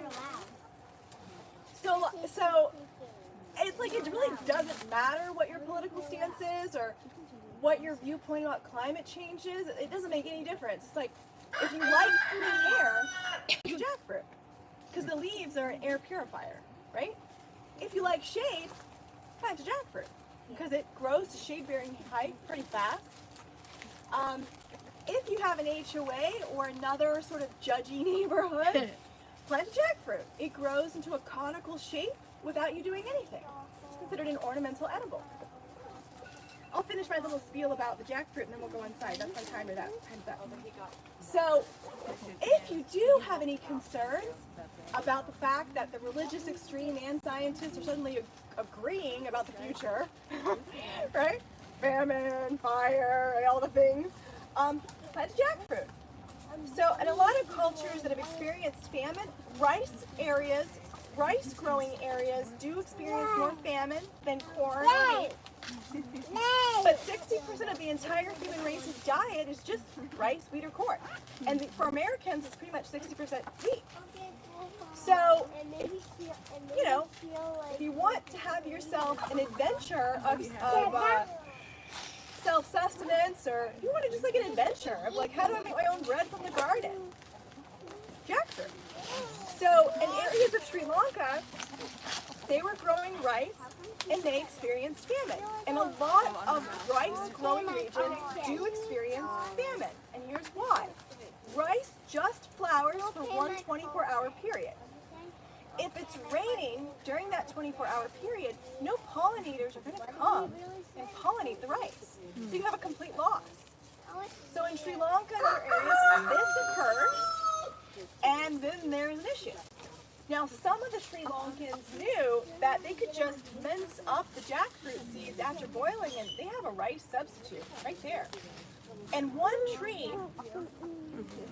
So it's like it really doesn't matter what your political stance is or what your viewpoint about climate change is. It doesn't make any difference. It's like if you like clean air, it's a jackfruit because the leaves are an air purifier, right? If you like shade, plant a jackfruit because it grows to shade-bearing height pretty fast. If you have an HOA or another sort of judgy neighborhood, plant a jackfruit. It grows into a conical shape without you doing anything. It's considered an ornamental edible. I'll finish my little spiel about the jackfruit and then we'll go inside. That's my timer. That time's up. So, if you do have any concerns about the fact that the religious extreme and scientists are suddenly agreeing about the future, right? Famine, fire, and all the things, plant a jackfruit. So, in a lot of cultures that have experienced famine, rice growing areas do experience more famine than corn or wheat. But 60% of the entire human race's diet is just rice, wheat, or corn. And for Americans, it's pretty much 60% wheat. So, you know, if you want to have yourself an adventure of self-sustenance, or if you want to just like an adventure of like, how do I make my own bread from the garden? Jackfruit. So, in areas of Sri Lanka, they were growing rice and they experienced famine. And a lot of rice growing regions do experience famine. And here's why. Rice just flowers for one 24-hour period. If it's raining during that 24-hour period, no pollinators are going to come and pollinate the rice. So you have a complete loss. So in Sri Lanka and other areas, this occurs, and then there's an issue. Now, some of the Sri Lankans knew that they could just mince up the jackfruit seeds after boiling, and they have a rice substitute right there. And one tree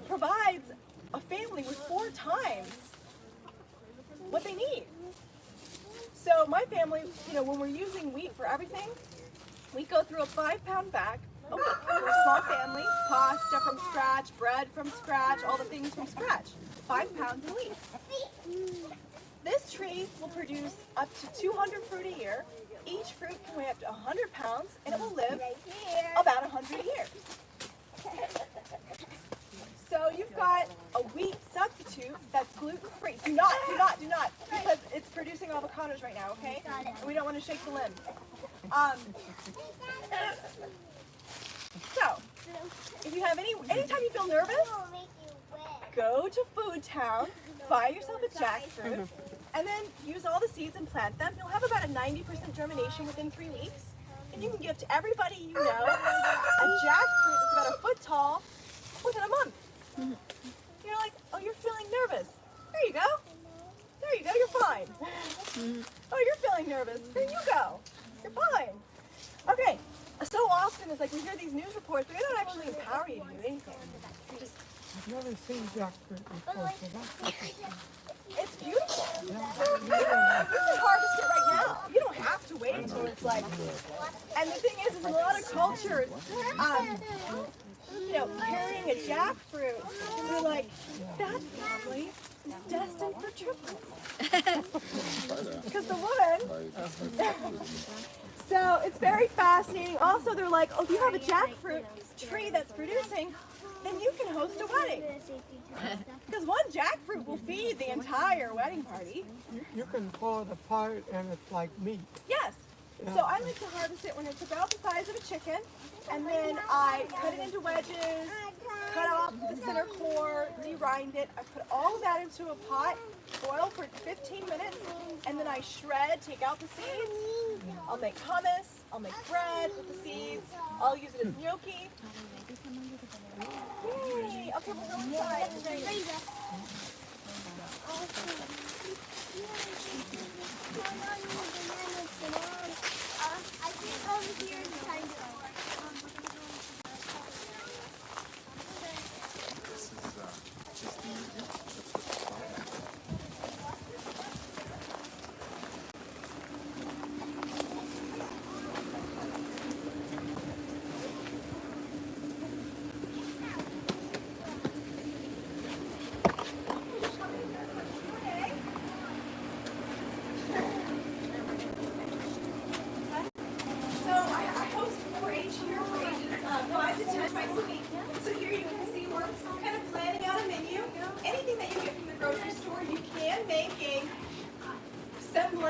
provides a family with 4 times what they need. So my family, you know, when we're using wheat for everything, we go through a 5-pound bag a week. We're a small family, pasta from scratch, bread from scratch, all the things from scratch. 5 pounds a week. This tree will produce up to 200 fruit a year. Each fruit can weigh up to 100 pounds, and it will live about 100 years. So you've got a wheat substitute that's gluten-free. Do not, because it's producing avocados right now, okay? And we don't want to shake the limbs. So, if you have anytime you feel nervous, go to Food Town, buy yourself a jackfruit, and then use all the seeds and plant them. You'll have about a 90% germination within 3 weeks. And you can give to everybody you know a jackfruit that's about a foot tall within a month. You're like, oh, you're feeling nervous. There you go. There you go, you're fine. Oh, you're feeling nervous. There you go. You're fine. Okay, so often it's like we hear these news reports, but they don't actually empower you to do anything. I've never seen jackfruit before, so that's It's beautiful. You can harvest it right now. You don't have to wait until it's like. And the thing is a lot of cultures, you know, carrying a jackfruit, they're like, that family is destined for triplets. Because the woman. So it's very fascinating. Also, they're like, oh, if you have a jackfruit tree that's producing, then you can host a wedding. Because one jackfruit will feed the entire wedding party. you can pull it apart and it's like meat. Yes. So I like to harvest it when it's about the size of a chicken, and then I cut it into wedges, cut off the center core, de-rind it. I put all of that into a pot, boil for 15 minutes, and then I shred, take out the seeds. I'll make hummus, I'll make bread with the seeds, I'll use it as gnocchi. Yay! Okay, we'll go inside.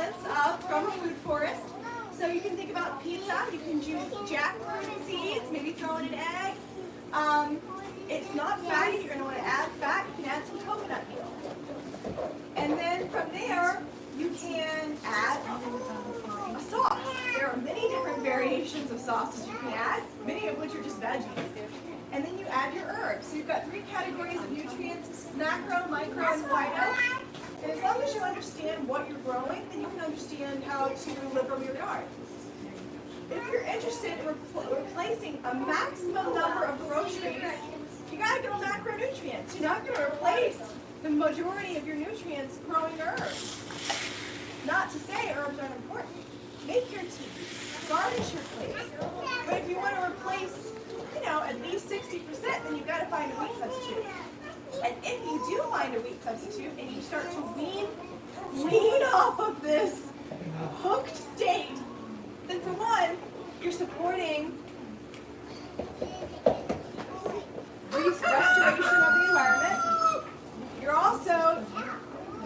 nutrients from a food forest. So you can think about pizza. You can use jackfruit seeds, maybe throw in an egg. It's not fatty. You're going to want to add fat. You can add some coconut meal. And then from there, you can add a sauce. There are many different variations of sauces you can add, many of which are just veggies. And then you add your herbs. So you've got 3 categories of nutrients: macro, micro, and phyto. And as long as you understand what you're growing, then you can understand how to live from your yard. If you're interested in replacing a maximum number of groceries, you got to go macronutrients. You're not going to replace the majority of your nutrients growing herbs. Not to say herbs aren't important. Make your tea, garnish your plate. But if you want to replace, at least 60%, then you've got to find a wheat substitute. And if you do find a wheat substitute and you start to wean off of this hooked state, then for one, you're supporting restoration of the environment. You're also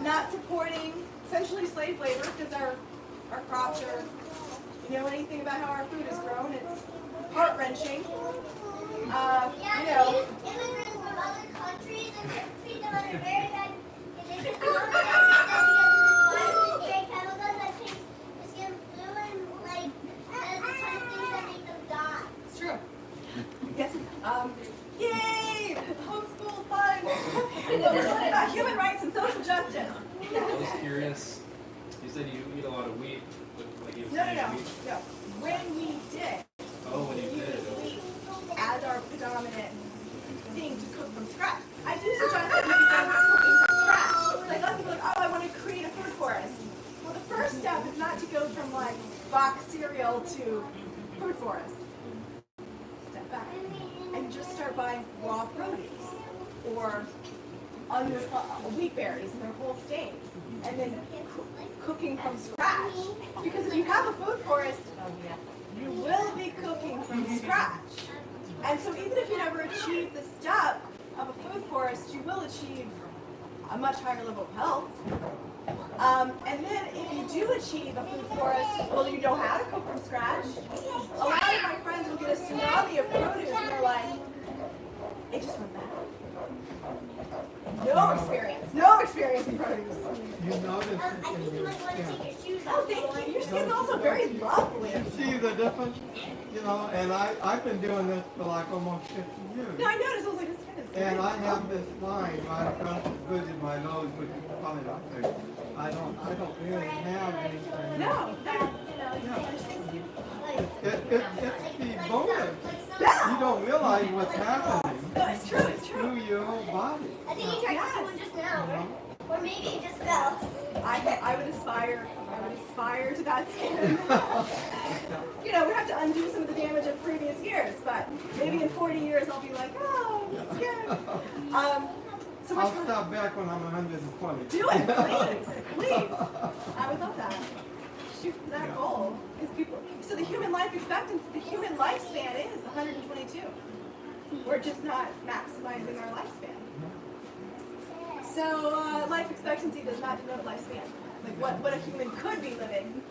not supporting essentially slave labor, because our crops are, anything about how our food is grown, it's heart-wrenching. Immigrants from other countries and treat them under very bad conditions. Very chemicals that change the skin blue and and the kind of things that make them die. It's true. Yes. Yay! Homeschool fun. But we're talking about human rights and social justice. I was curious. You said you eat a lot of wheat. Like you No. When we did. Oh, when you did. Wheat as our predominant thing to cook from scratch. I do suggest that you begin cooking from scratch. Like, a lot of people are like, I want to create a food forest. Well, the first step is not to go from box cereal to food forest. Step back and just start buying raw produce or wheat berries in their whole state, and then cooking from scratch. Because if you have a food forest, you will be cooking from scratch. And so even if you never achieve the step of a food forest, you will achieve a much higher level of health. And then if you do achieve a food forest, well, you know how to cook from scratch. A lot of my friends will get a tsunami of produce and they're like, it just went bad. No experience in produce. You notice I it think in you your might want to skin. take your shoes Oh, off. thank you. Your skin's also very lovely. You see the difference? And I've been doing this for almost 50 years. No, I noticed. I was like, this skin is very And I have lovely. this line right across the bridge of my nose, which is probably not there. I don't really have anything. No. It's the bonus. Yeah. You don't realize what's happening No, it's true. It's true. through your whole body. I think you tried someone just now, or maybe it just fell. I would aspire to that skin. We have to undo some of the damage of previous years, but maybe in 40 years I'll be like, oh, skin. So I'll stop back when I'm 120. do it, please. I would love that. Shoot for that goal. So the human life expectancy, the human lifespan is 122. We're just not maximizing our lifespan. So life expectancy does not denote lifespan. Like what a human could be living.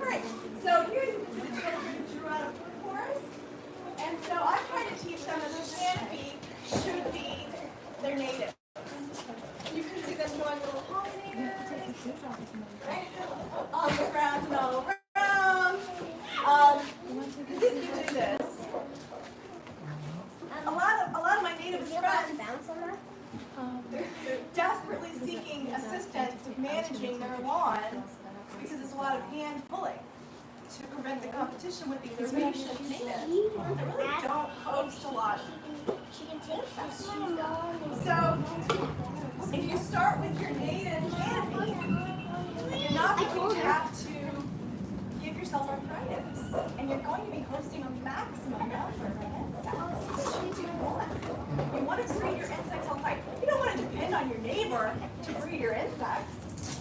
All right. So here's the children who drew out of food forest, and so I'm trying to teach them that their canopy should be their native. You can see them growing little pollinators on the ground and all around. If you do this, a lot of my native friends, they're desperately seeking assistance with managing their lawns because there's a lot of hand pulling to prevent the competition with the herbaceous natives. I really don't post a lot. So, if you start with your native canopy, you're not going to have to give yourself arthritis, and you're going to be hosting a maximum number of insects, which you want. You want to breed your insects all the time. You don't want to depend on your neighbor to breed your insects.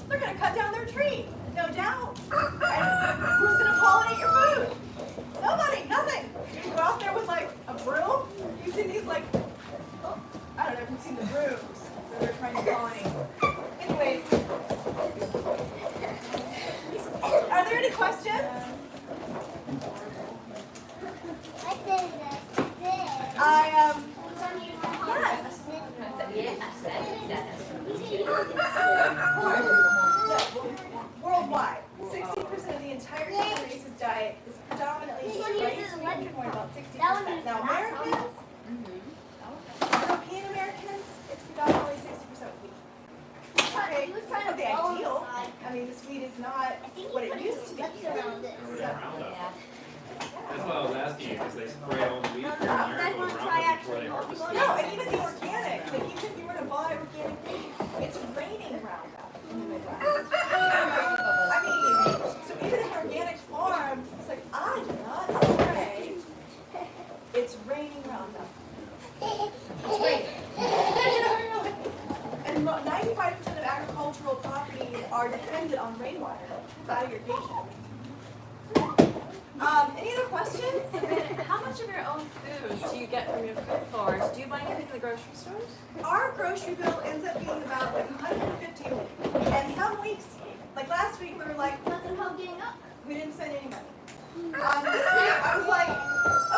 They're going to cut down their tree, no doubt. And who's going to pollinate your food? Nobody, nothing. You go out there with a broom. You've seen these I don't know if you've seen the brooms that they're trying to pollinate. Anyways, questions? I did this. Worldwide, 60% of the entire human race's diet is predominantly just rice, wheat, corn, about 60%. Now Americans, European Americans, it's predominantly 60% wheat. Okay, He was trying to the blow ideal. inside. I mean, this wheat is not I think what he it put used his to be. lips around it. That's why I was asking you, because they spray all the wheat here in You guys America want with to try Roundup before they actually harvest going it. No, and even the organic, like even if you were to buy organic wheat, it's raining Roundup in the Midwest. I mean, so even if organic farm, it's like, I do not spray, it's raining Roundup. It's raining. And 95% of agricultural properties are dependent on rainwater, without irrigation. Any other questions? How much of your own food do you get from your food forest? Do you buy anything in the grocery stores? Our grocery bill ends up being about like $150 a week. And some weeks, like last week, we were like, Nothing about getting up. we didn't spend any money. This week, I was like,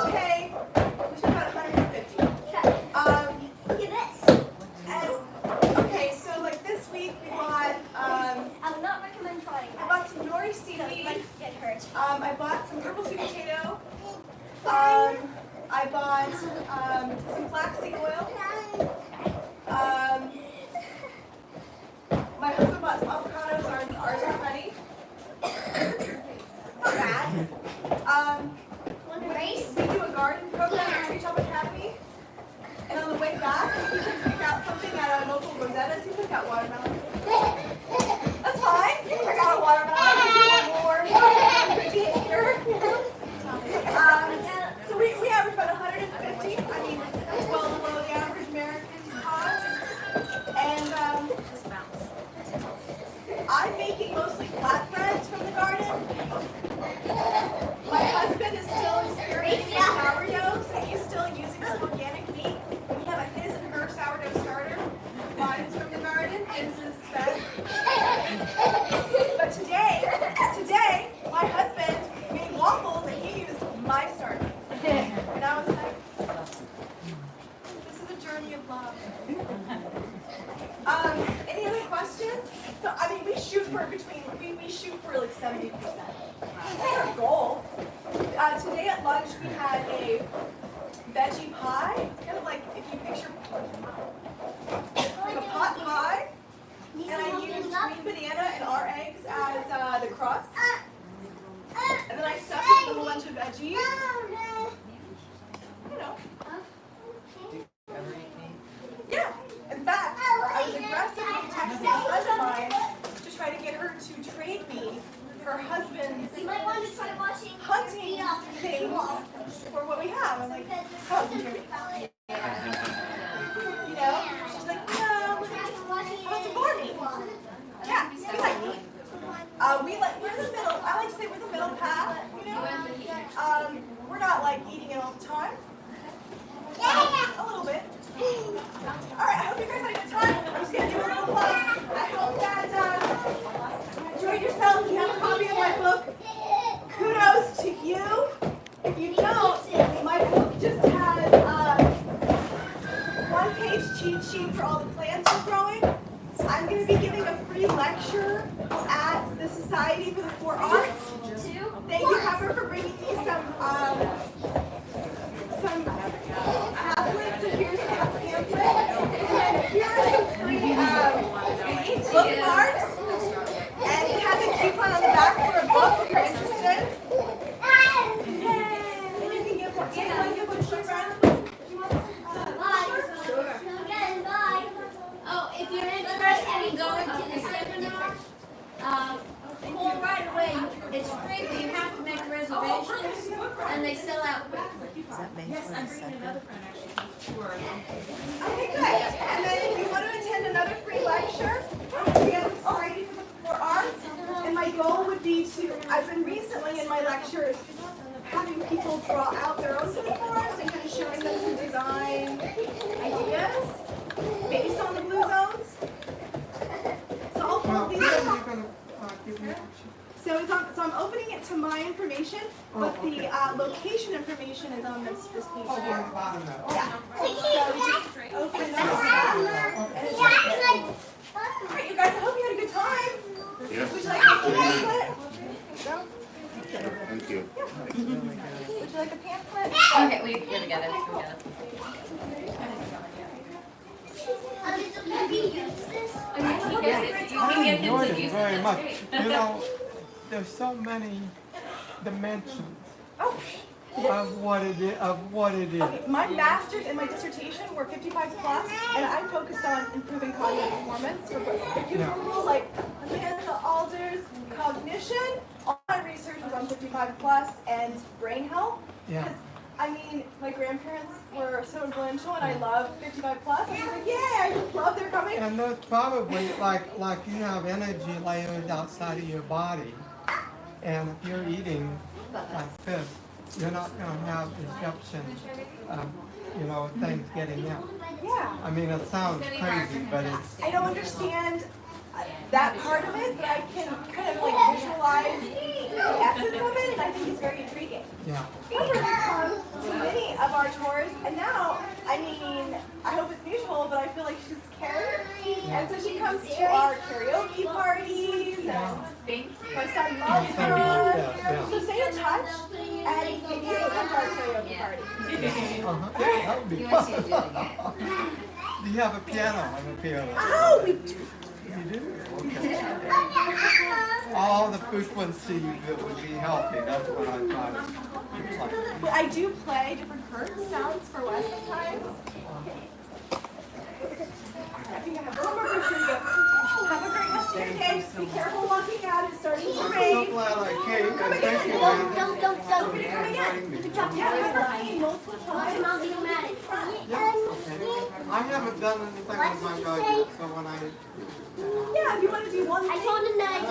okay, we spent about $150. Look at this. And, okay, so like this week, we bought, I would not recommend trying I that. bought some nori You seaweed. might get hurt. I bought some purple sweet potato. I bought some flaxseed oil. My husband bought some avocados. Ours are ready. Not bad. Want to race? We do a garden program at Tree Top Academy. And on the way back, we can pick out something at a local Rosetta's. He picked out watermelon. That's fine. You can pick out a watermelon if you want more behavior. So we average about 150. I mean, that's well below the average American's cost. And I'm making mostly flatbreads from the garden. My husband is still experimenting with sourdough, so he's still using some organic meat. We have a his and her sourdough starter. Mine's from the garden, his is fed. But today, my husband made waffles and he used my starter. And I was like, this is a journey of love. Any other questions? So, I mean, we shoot for like 70%. That's our goal. Today at lunch, we had a veggie pie. It's kind of like, if you picture like a pot pie. And I used green banana and our eggs as the crust. And then I stuffed it with a bunch of veggies. You know. Yeah. In fact, I was aggressively texting a friend of mine to try to get her to trade me her husband's You might want to try watching hunting things for what we have. I'm like, how is it? You know? She's like, no, what's for me? Yeah, we like meat. We're in the middle. I like to say we're the middle path, you know? We're not like eating it all the time. A little bit. Alright, I hope you guys had a good time. I'm just going to do a little plug. I hope that you enjoyed yourself. You have a copy of my book. Kudos to you. If you don't, my book just has a one-page cheat sheet for all the plants we're growing. I'm going to be giving a free lecture at the Society for the Four Arts. Thank you, Pepper, for bringing me some pamphlets, and here's some pamphlets. And then here are some free bookmarks. And it has a coupon on the back for a book if you're interested. Yay! And you can give one. Do you want to give one to your friend? Do you want some? Again, bye. Oh, if you're interested in going to the seminar, call right away. It's free, but you have to make reservations, and they sell out quickly. Does that make Yes, I'm sense? bringing another friend actually to tour. Okay, good. And then if you want to attend another free lecture, we have the Society for the Four Arts. And my goal would be to, I've been recently in my lectures having people draw out their own semifores and kind of showing them some design ideas based on the blue zones. So I'll pull these. You're going to give me a sheet. So I'm opening it to my information, but Oh, okay. the location information is on this page Oh, on here. the bottom now. Yeah. So just open it up. And it's right there. All right, you guys. I hope you had a good time. Yeah. Would you like a pamphlet? No? Thank you. Would you like a pamphlet? Okay, we're together. Have you used this? You can get I him enjoyed to it use very it. much. You know, there's so many dimensions Oh. of what it is. Okay, my master's and my dissertation were 55 plus, and I focused on improving cognitive performance for both. If you Yeah. Google like Amanda Alder's cognition, all my research was on 55 plus and brain health. Yeah. Because I mean, my grandparents were so influential, and I love 55 plus. I was like, yay! I just love their coming. And there's probably like you have energy layers outside of your body, and if you're eating like this, you're not going to have disruption of, things getting in. Yeah. I mean, it sounds crazy, but it's, I don't understand that part of it, but I can kind of like visualize the essence of it, and I think it's very intriguing. yeah. Amber has come to many of our tours, and now, I mean, I hope it's mutual, but I feel like she's cared. And so she comes to our karaoke parties, and my son loves her. So stay in touch, and maybe you can come to our karaoke party. Uh-huh. That would be fun. Do you have a piano? I have a piano. Oh, we do. You do? Okay. All the frequencies that would be healthy, that's what I try to play. But I do play different hertz sounds for Wes sometimes. I think I have one more picture to go. Have a great rest of your day. Be careful walking out. It's starting to I'm so rain. glad I came, and thank you, Don't, man. don't, don't, don't. Somebody coming in. Drop Yeah, your I've line. multiple times. I'll be mad. Yeah, okay. I haven't done anything with my garden, so when I Yeah, if you want to do one I thing. told him that I did.